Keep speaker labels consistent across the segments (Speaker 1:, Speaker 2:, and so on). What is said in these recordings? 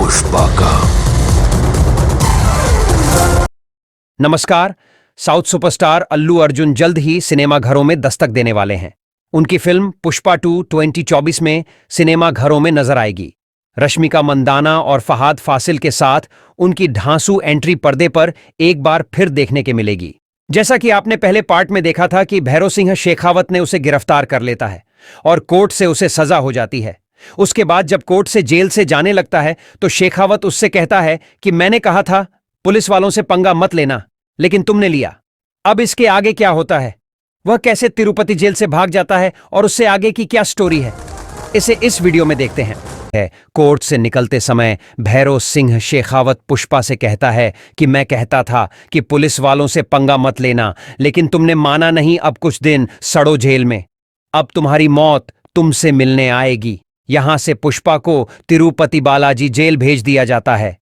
Speaker 1: पुष्पा का।
Speaker 2: नमस्कार। South superstar Allu Arjun जल्द ही सिनेमा घरों में दस्तक देने वाले हैं। उनकी फिल्म पुष्पा 2 2024 में सिनेमा घरों में नजर आएगी। रश्मिका मंदाना और फहाद फासिल के साथ उनकी धांसू एंट्री पर्दे पर एक बार फिर देखने के मिलेगी। जैसा कि आपने पहले पार्ट में देखा था कि भैरव सिंह शेखावत ने उसे गिरफ्तार कर लेता है और कोर्ट से उसे सजा हो जाती है। उसके बाद जब कोर्ट से जेल से जाने लगता है तो शेखावत उससे कहता है कि मैंने कहा था पुलिस वालों से पंगा मत लेना, लेकिन तुमने लिया। अब इसके आगे क्या होता है, वह कैसे तिरुपति जेल से भाग जाता है और उससे आगे की क्या स्टोरी है, इसे इस वीडियो में देखते हैं। कोर्ट से निकलते समय भैरव सिंह शेखावत पुष्पा से कहता है कि मैं कहता था कि पुलिस वालों से पंगा मत लेना, लेकिन तुमने माना नहीं। अब कुछ दिन सड़ो जेल में, अब तुम्हारी मौत तुमसे मिलने आएगी। यहां से पुष्पा को तिरुपति बालाजी जेल भेज दिया जाता है।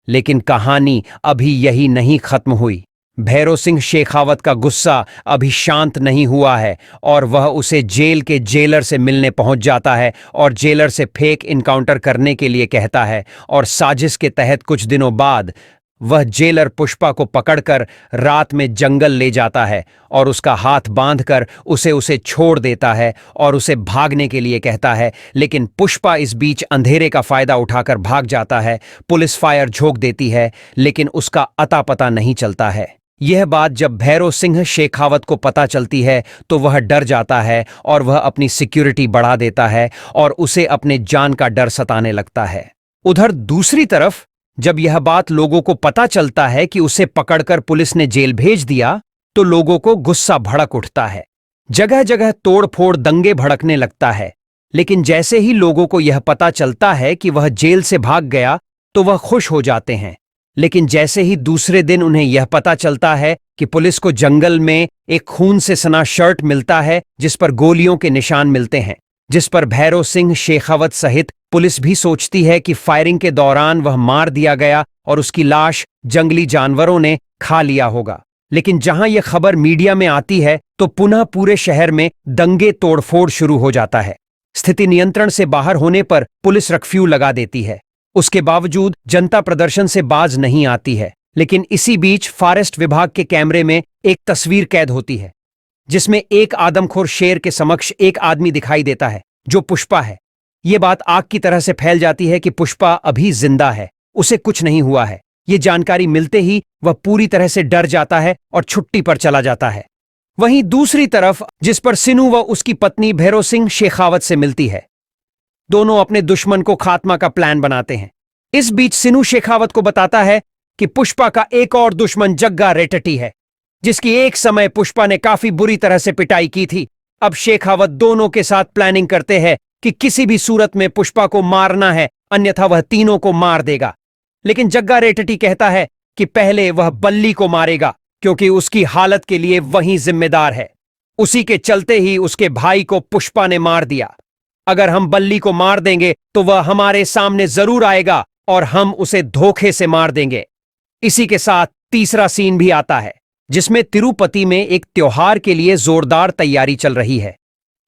Speaker 2: लेकिन कहानी अभी यही नहीं खत्म हुई। भैरव सिंह शेखावत का गुस्सा अभी शांत नहीं हुआ है और वह उसे जेल के जेलर से मिलने पहुंच जाता है और जेलर से फेक इनकाउंटर करने के लिए कहता है। और साजिश के तहत कुछ दिनों बाद वह जेलर पुष्पा को पकड़कर रात में जंगल ले जाता है और उसका हाथ बांधकर उसे छोड़ देता है और उसे भागने के लिए कहता है। लेकिन पुष्पा इस बीच अंधेरे का फायदा उठाकर भाग जाता है। पुलिस फायर झोंक देती है, लेकिन उसका अता पता नहीं चलता है। यह बात जब भैरव सिंह शेखावत को पता चलती है तो वह डर जाता है और वह अपनी सिक्योरिटी बढ़ा देता है और उसे अपने जान का डर सताने लगता है। उधर दूसरी तरफ जब यह बात लोगों को पता चलता है कि उसे पकड़कर पुलिस ने जेल भेज दिया तो लोगों को गुस्सा भड़क उठता है। जगह जगह तोड़फोड़ दंगे भड़कने लगता है। लेकिन जैसे ही लोगों को यह पता चलता है कि वह जेल से भाग गया तो वह खुश हो जाते हैं। लेकिन जैसे ही दूसरे दिन उन्हें यह पता चलता है कि पुलिस को जंगल में एक खून से सना शर्ट मिलता है जिस पर गोलियों के निशान मिलते हैं, जिस पर भैरव सिंह शेखावत सहित पुलिस भी सोचती है कि फायरिंग के दौरान वह मार दिया गया और उसकी लाश जंगली जानवरों ने खा लिया होगा। लेकिन जहां यह खबर मीडिया में आती है तो पुनः पूरे शहर में दंगे तोड़फोड़ शुरू हो जाता है। स्थिति नियंत्रण से बाहर होने पर पुलिस कर्फ्यू लगा देती है। उसके बावजूद जनता प्रदर्शन से बाज नहीं आती है। लेकिन इसी बीच फॉरेस्ट विभाग के कैमरे में एक तस्वीर कैद होती है जिसमें एक आदमखोर शेर के समक्ष एक आदमी दिखाई देता है जो पुष्पा है। यह बात आग की तरह से फैल जाती है कि पुष्पा अभी जिंदा है, उसे कुछ नहीं हुआ है। यह जानकारी मिलते ही वह पूरी तरह से डर जाता है और छुट्टी पर चला जाता है। वहीं दूसरी तरफ जिस पर सिनू व उसकी पत्नी भैरव सिंह शेखावत से मिलती है, दोनों अपने दुश्मन को खात्मा का प्लान बनाते हैं। इस बीच सिनू शेखावत को बताता है कि पुष्पा का एक और दुश्मन जग्गा रेटटी है, जिसकी एक समय पुष्पा ने काफी बुरी तरह से पिटाई की थी। अब शेखावत दोनों के साथ प्लानिंग करते हैं कि किसी भी सूरत में पुष्पा को मारना है, अन्यथा वह तीनों को मार देगा। लेकिन जग्गा रेटटी कहता है कि पहले वह बल्ली को मारेगा क्योंकि उसकी हालत के लिए वही जिम्मेदार है। उसी के चलते ही उसके भाई को पुष्पा ने मार दिया। अगर हम बल्ली को मार देंगे तो वह हमारे सामने जरूर आएगा और हम उसे धोखे से मार देंगे। इसी के साथ तीसरा सीन भी आता है जिसमें तिरुपति में एक त्योहार के लिए जोरदार तैयारी चल रही है।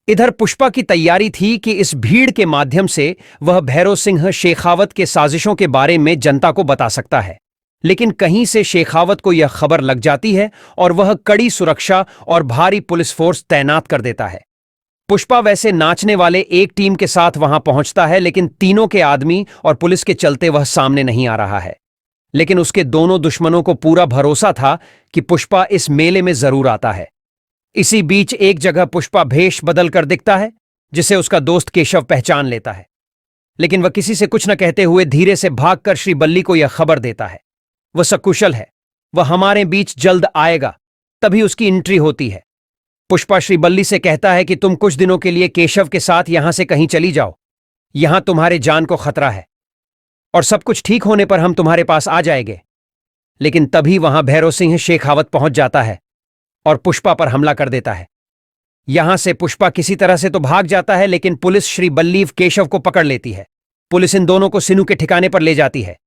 Speaker 2: इधर पुष्पा की तैयारी थी कि इस भीड़ के माध्यम से वह भैरव सिंह शेखावत के साजिशों के बारे में जनता को बता सकता है। लेकिन कहीं से शेखावत को यह खबर लग जाती है और वह कड़ी सुरक्षा और भारी पुलिस फोर्स तैनात कर देता है। पुष्पा वैसे नाचने वाले एक टीम के साथ वहां पहुंचता है, लेकिन तीनों के आदमी और पुलिस के चलते वह सामने नहीं आ रहा है। लेकिन उसके दोनों दुश्मनों को पूरा भरोसा था कि पुष्पा इस मेले में जरूर आता है। इसी बीच एक जगह पुष्पा भेष बदल कर दिखता है जिसे उसका दोस्त केशव पहचान लेता है। लेकिन वह किसी से कुछ न कहते हुए धीरे से भागकर श्री बल्ली को यह खबर देता है। वह सकुशल है, वह हमारे बीच जल्द आएगा। तभी उसकी एंट्री होती है। पुष्पा श्री बल्ली से कहता है कि तुम कुछ दिनों के लिए केशव के साथ यहां से कहीं चली जाओ, यहां तुम्हारे जान को खतरा है और सब कुछ ठीक होने पर हम तुम्हारे पास आ जाएंगे। लेकिन तभी वहां भैरव सिंह शेखावत पहुंच जाता है और पुष्पा पर हमला कर देता है। यहां से पुष्पा किसी तरह से तो भाग जाता है, लेकिन पुलिस श्री बल्लीव केशव को पकड़ लेती है। पुलिस इन दोनों को सिनू के ठिकाने पर ले जाती है।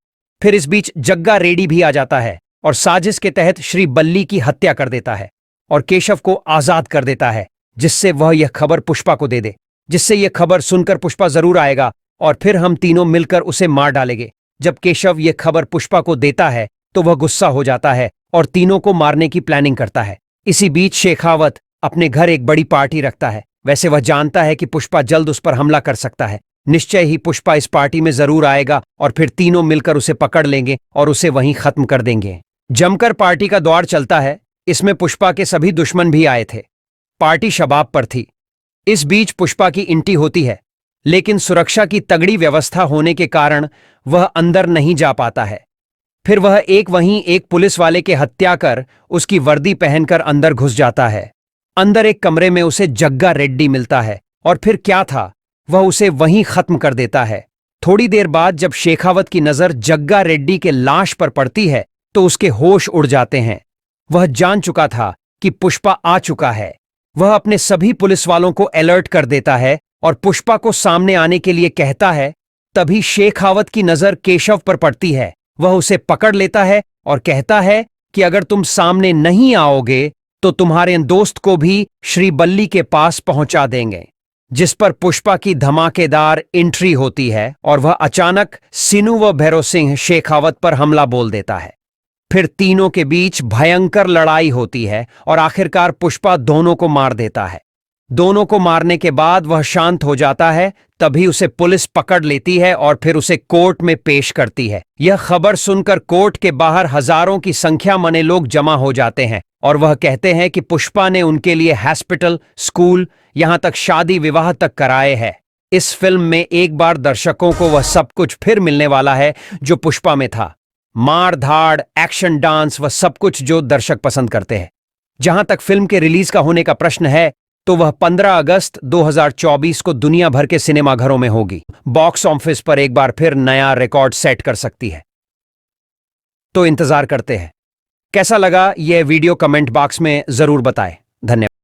Speaker 2: फिर इस बीच जग्गा रेड्डी भी आ जाता है और साजिश के तहत श्री बल्ली की हत्या कर देता है और केशव को आजाद कर देता है, जिससे वह यह खबर पुष्पा को दे दे, जिससे यह खबर सुनकर पुष्पा जरूर आएगा और फिर हम तीनों मिलकर उसे मार डालेंगे। जब केशव ये खबर पुष्पा को देता है तो वह गुस्सा हो जाता है और तीनों को मारने की प्लानिंग करता है। इसी बीच शेखावत अपने घर एक बड़ी पार्टी रखता है। वैसे वह जानता है कि पुष्पा जल्द उस पर हमला कर सकता है। निश्चय ही पुष्पा इस पार्टी में जरूर आएगा और फिर तीनों मिलकर उसे पकड़ लेंगे और उसे वहीं खत्म कर देंगे। जमकर पार्टी का दौर चलता है। इसमें पुष्पा के सभी दुश्मन भी आए थे। पार्टी शबाब पर थी। इस बीच पुष्पा की एंट्री होती है, लेकिन सुरक्षा की तगड़ी व्यवस्था होने के कारण वह अंदर नहीं जा पाता है। फिर वह वहीं एक पुलिस वाले के हत्या कर उसकी वर्दी पहनकर अंदर घुस जाता है। अंदर एक कमरे में उसे जग्गा रेड्डी मिलता है और फिर क्या था, वह उसे वहीं खत्म कर देता है। थोड़ी देर बाद जब शेखावत की नजर जग्गा रेड्डी के लाश पर पड़ती है तो उसके होश उड़ जाते हैं। वह जान चुका था कि पुष्पा आ चुका है। वह अपने सभी पुलिस वालों को अलर्ट कर देता है और पुष्पा को सामने आने के लिए कहता है। तभी शेखावत की नजर केशव पर पड़ती है। वह उसे पकड़ लेता है और कहता है कि अगर तुम सामने नहीं आओगे तो तुम्हारे दोस्त को भी श्री बल्ली के पास पहुंचा देंगे। जिस पर पुष्पा की धमाकेदार एंट्री होती है और वह अचानक सिनू व भैरव सिंह शेखावत पर हमला बोल देता है। फिर तीनों के बीच भयंकर लड़ाई होती है और आखिरकार पुष्पा दोनों को मार देता है। दोनों को मारने के बाद वह शांत हो जाता है। तभी उसे पुलिस पकड़ लेती है और फिर उसे कोर्ट में पेश करती है। यह खबर सुनकर कोर्ट के बाहर हजारों की संख्या में लोग जमा हो जाते हैं और वह कहते हैं कि पुष्पा ने उनके लिए हॉस्पिटल, स्कूल, यहां तक शादी विवाह तक कराए हैं। इस फिल्म में एक बार दर्शकों को वह सब कुछ फिर मिलने वाला है जो पुष्पा में था। मार धाड़, एक्शन, डांस, वह सब कुछ जो दर्शक पसंद करते हैं। जहां तक फिल्म के रिलीज का होने का प्रश्न है तो वह 15 अगस्त 2024 को दुनिया भर के सिनेमाघरों में होगी। बॉक्स ऑफिस पर एक बार फिर नया रिकॉर्ड सेट कर सकती है। तो इंतजार करते हैं। कैसा लगा यह वीडियो कमेंट बॉक्स में जरूर बताएं। धन्यवाद।